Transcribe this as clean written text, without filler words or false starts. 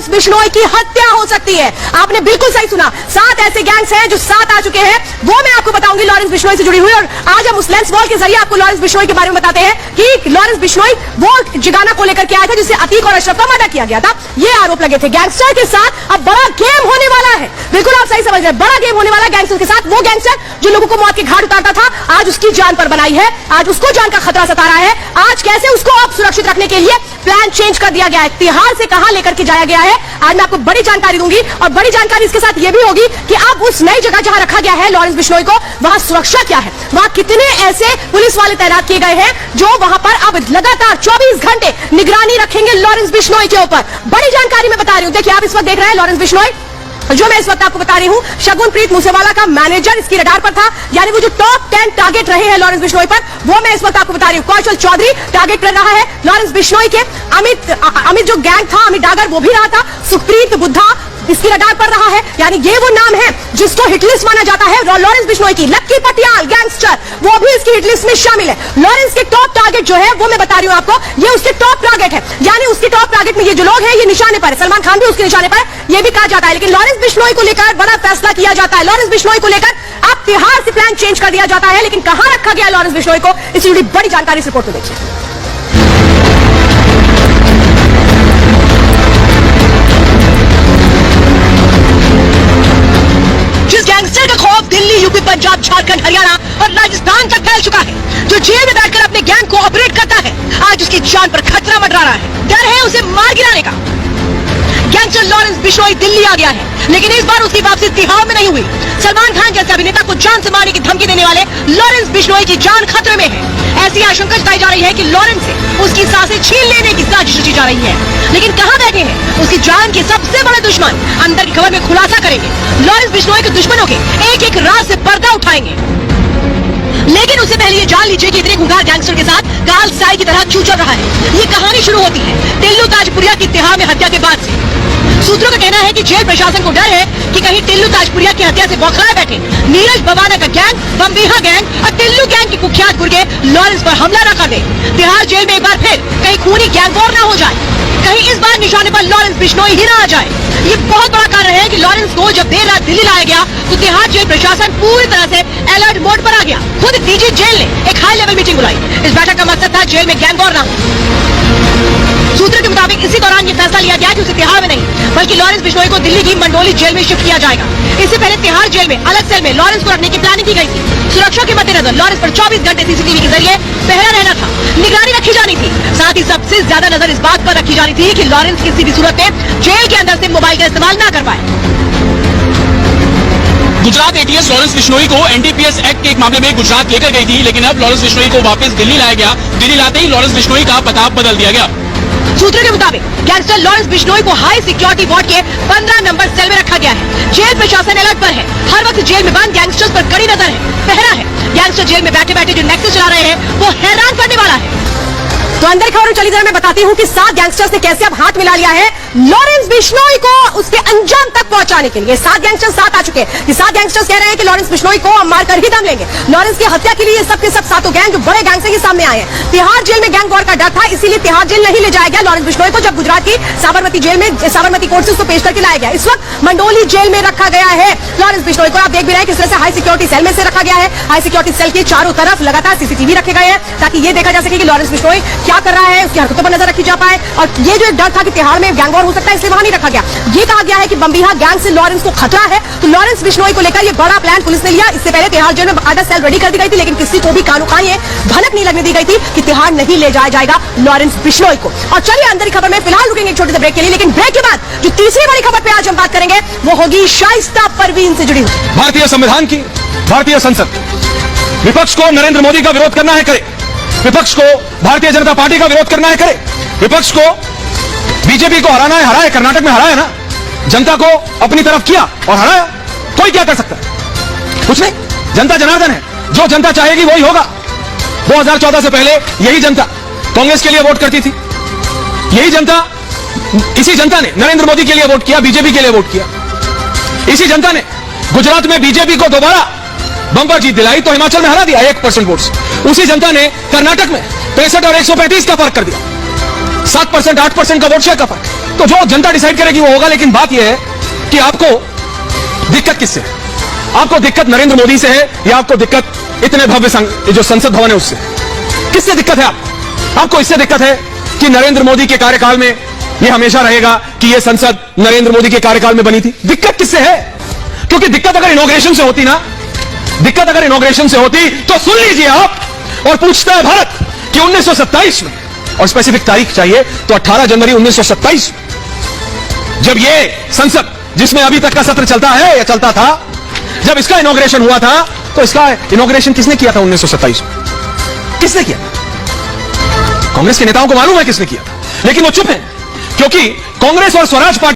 Lawrence Bishnoi की हत्या हो सकती है। आपने बिल्कुल सही सुना, 7 ऐसे गैंग्स हैं जो 7 आ चुके हैं, वो मैं आपको बताऊंगी लॉरेंस बिश्नोई से जुड़ी हुई। और आज हम उस लेंस वॉल के जरिए आपको लॉरेंस बिश्नोई के बारे में बताते हैं कि लॉरेंस बिश्नोई वो जगाना को लेकर के आया था जिससे अतीक और अशरफ का मर्डर किया गया था। ये आरोप लगे थे। गैंगस्टर के साथ अब बड़ा गेम होने वाला है। बिल्कुल आप सही समझ रहे हैं, बड़ा गेम होने वाला है गैंगस्टर के साथ। वो गैंगस्टर जो लोगों को मौत के घाट उतारता था, आज उसकी जान पर बनाई है, आज उसको जान का खतरा सता रहा है। आज कैसे उसको अब सुरक्षित रखने के लिए प्लान चेंज कर दिया गया है, तिहाड़ से कहां लेकर के जाया गया है, आज मैं आपको बड़ी जानकारी दूंगी। और बड़ी जानकारी इसके साथ यह भी होगी कि अब उस नई जगह जहां रखा गया है लॉरेंस बिश्नोई को, वहां सुरक्षा क्या है, वहां कितने ऐसे पुलिस वाले तैनात किए गए हैं जो वहां पर अब लगातार 24 घंटे निगरानी रखेंगे लॉरेंस बिश्नोई के ऊपर। बड़ी जानकारी मैं बता रही हूं। देखिए, आप इस वक्त देख रहे हैं लॉरेंस बिश्नोई, जो मैं इस वक्त आपको बता रही हूं, शगुनप्रीत मूसेवाला का मैनेजर इसकी रडार पर था। यानी वो जो टॉप 10 टारगेट रहे हैं लॉरेंस बिश्नोई पर, वो मैं इस वक्त आपको बता रही हूं। कौशल चौधरी टारगेट कर रहा है लॉरेंस बिश्नोई के। अमित जो गैंग था, अमित डागर, वो भी रहा था। सुखप्रीत बुद्धा इसकी रडार पर रहा है। यानी ये वो नाम है जिसको हिटलिस्ट माना जाता है लॉरेंस बिश्नोई की। लक्की पटियाल गैंगस्टर, वो भी इसकी हिटलिस्ट में शामिल है। लॉरेंस के टॉप टारगेट जो है वो मैं बता रही हूं आपको, ये उसके टॉप टारगेट है। यानी उसके टॉप टारगेट में ये जो लोग हैं ये निशाने पर है। सलमान खान भी उसके निशाने पर है, ये भी कहा जाता है। लेकिन लॉरेंस बिश्नोई को लेकर बड़ा फैसला किया जाता है। लॉरेंस बिश्नोई को लेकर अब तिहाड़ से प्लान चेंज कर दिया जाता है। लेकिन कहां रखा गया लॉरेंस बिश्नोई को, इससे जुड़ी बड़ी जानकारी इस रिपोर्ट में देखिए। गैंगस्टर का खौफ दिल्ली, यूपी, पंजाब, झारखंड, हरियाणा और राजस्थान तक फैल चुका है, जो जेल में बैठकर अपने गैंग को ऑपरेट करता है, आज उसकी जान पर खतरा मंडरा रहा है। डर है उसे मार गिराने का। गैंगस्टर लॉरेंस बिश्नोई दिल्ली आ गया है, लेकिन इस बार उसकी वापसी तिहाड़ में नहीं हुई। सलमान खान जैसे अभिनेता को जान से मारने की धमकी देने वाले लॉरेंस बिश्नोई की जान खतरे में है। ऐसी आशंका जताई जा रही है कि लॉरेंस से उसकी सांसें छीन लेने की साजिश रची जा रही है। लेकिन कहां बैठे हैं उसकी जान के सबसे बड़े दुश्मन, अंदर की खबर में खुलासा करेंगे। लॉरेंस बिश्नोई के दुश्मनों के एक एक राज से पर्दा उठाएंगे। लेकिन उससे पहले ये जान लीजिए कि इतने खुंखार गैंगस्टर के साथ काल साई की तरह चूचल रहा है। ये कहानी शुरू होती है टिल्लू ताजपुरिया की तिहाड़ में हत्या के बाद से। सूत्रों का कहना है कि जेल प्रशासन को डर है कि कहीं टिल्लू ताजपुरिया की हत्या से बौखलाए बैठे नीरज बवाना का गैंग, बम्बीहा गैंग और टिल्लू गैंग की कुख्यात गुर्गे लॉरेंस पर हमला न कर दे। तिहाड़ जेल में एक बार फिर कहीं खूनी गैंग वॉर न हो जाए, कहीं इस बार निशाने पर लॉरेंस बिश्नोई ही न आ जाए। ये बहुत बड़ा कारण है कि लॉरेंस को जब देर रात दिल्ली लाया गया तो तिहाड़ जेल प्रशासन पूरी तरह से अलर्ट मोड पर आ गया। खुद डीजी जेल ने एक हाई लेवल मीटिंग बुलाई। इस बैठक का मकसद था जेल में गैंग वॉर न हो। सूत्रों के मुताबिक इसी दौरान ये फैसला लिया गया कि उसे तिहाड़ में नहीं बल्कि लॉरेंस बिश्नोई को दिल्ली की मंडोली जेल में शिफ्ट किया जाएगा। इससे पहले तिहाड़ जेल में अलग सेल में लॉरेंस को रखने की प्लानिंग की गई थी। सुरक्षा के मद्देनजर लॉरेंस पर 24 घंटे सीसीटीवी के जरिए पहरा रहना था, निगरानी रखी जानी थी। साथ ही सबसे ज्यादा नजर इस बात पर रखी जानी थी कि लॉरेंस किसी भी सूरत में जेल के अंदर से मोबाइल का इस्तेमाल न कर पाए। गुजरात एटीएस लॉरेंस बिश्नोई को एनडीपीएस एक्ट के एक मामले में गुजरात लेकर गई थी, लेकिन अब लॉरेंस बिश्नोई को वापस दिल्ली लाया गया। दिल्ली लाते ही लॉरेंस बिश्नोई का पता बदल दिया गया। सूत्रों के मुताबिक गैंगस्टर लॉरेंस बिश्नोई को हाई सिक्योरिटी वार्ड के 15 नंबर सेल में रखा गया है। जेल प्रशासन अलर्ट पर है, हर वक्त जेल में बंद गैंगस्टर्स पर कड़ी नजर है, पहरा है। गैंगस्टर जेल में बैठे बैठे जो नेक्सस चला रहे हैं वो हैरान करने वाला है। तो अंदर खबर चली जरा मैं बताती हूँ कि 7 गैंगस्टर्स ने कैसे अब हाथ मिला लिया है लॉरेंस बिश्नोई को उसके अंजाम तक पहुंचाने के लिए। 7 गैंगस्टर्स साथ आ चुके हैं। ये 7 गैंगस्टर्स कह रहे हैं कि लॉरेंस बिश्नोई को हम मारकर ही दम लेंगे। लॉरेंस की हत्या के लिए ये सब के सब 7 गैंग जो बड़े गैंग से ही सामने आए हैं। तिहाड़ जेल में गैंग वॉर का डर था, इसीलिए तिहाड़ जेल नहीं ले जाया गया लॉरेंस बिश्नोई को, जब गुजरात की साबरमती जेल में साबरमती कोर्ट से उसको पेश करके लाया गया। इस वक्त मंडोली जेल में रखा गया है लॉरेंस बिश्नोई को। आप देख भी रहे हैं किस तरह से हाई सिक्योरिटी सेल में से रखा गया है। हाई सिक्योरिटी सेल के चारों तरफ लगातार सीसीटीवी रखे गए हैं ताकि ये देखा जा सके कि लॉरेंस बिश्नोई क्या कर रहा है, उसकी हरकतों पर नजर रखी जा पाए। और ये जो एक डर था कि तिहाड़ में गैंग वॉर हो सकता है, इसलिए वहां नहीं रखा गया। ये कहा गया है कि बम्बीहा गैंग से लॉरेंस को खतरा है, तो लॉरेंस बिश्नोई को लेकर ये बड़ा प्लान पुलिस ने लिया। इससे पहले तिहाड़ जेल में आधा सेल रेडी कर दी गई थी, लेकिन किसी को भी कानून ये भनक नहीं लगने दी गई थी कि तिहाड़ नहीं ले जाया जाएगा लॉरेंस बिश्नोई को। और चलिए अंदर की खबर में फिलहाल रुकेंगे एक छोटे से ब्रेक के लिए, लेकिन ब्रेक के बाद जो तीसरी बड़ी खबर पे आज हम बात करेंगे वो होगी शाइस्ता परवीन से जुड़ी हुई। भारतीय संविधान की, भारतीय संसद, विपक्ष को नरेंद्र मोदी का विरोध करना है करे, विपक्ष को भारतीय जनता पार्टी का विरोध करना है करे, विपक्ष को बीजेपी को हराना है हराए, कर्नाटक में हराया ना, जनता को अपनी तरफ किया और हराया। कोई क्या कर सकता है? कुछ नहीं, जनता जनार्दन है, जो जनता चाहेगी वही होगा। 2014 से पहले यही जनता कांग्रेस के लिए वोट करती थी, यही जनता, इसी जनता ने नरेंद्र मोदी के लिए वोट किया, बीजेपी के लिए वोट किया। इसी जनता ने गुजरात में बीजेपी को दोबारा बंपर जीत दिलाई तो हिमाचल में हरा दिया 1% वोट से। उसी जनता ने कर्नाटक में 65 और 135 का फर्क कर दिया, 7% 8% का वोट शेयर का फर्क। तो जो जनता डिसाइड करेगी वो होगा। लेकिन बात यह है कि आपको दिक्कत किससे है? आपको दिक्कत नरेंद्र मोदी से है या आपको दिक्कत इतने भव्य जो संसद भवन है उससे? किससे दिक्कत है आपको? इससे दिक्कत है कि नरेंद्र मोदी के कार्यकाल में यह हमेशा रहेगा कि यह संसद नरेंद्र मोदी के कार्यकाल में बनी थी। दिक्कत किससे है? क्योंकि दिक्कत अगर इनॉग्रेशन से होती ना, दिक्कत अगर इनॉग्रेशन से होती तो सुन लीजिए आप, और पूछता है भारत कि 1927 में, और स्पेसिफिक तारीख चाहिए तो 18 जनवरी 1927 जब यह संसद जिसमें अभी तक का सत्र चलता है या चलता था, जब इसका इनॉग्रेशन हुआ था, तो इसका इनॉग्रेशन किसने किया था 1927 में? किसने किया? कांग्रेस के नेताओं को मालूम है किसने किया था, लेकिन वो चुप है क्योंकि कांग्रेस और स्वराज पार्टी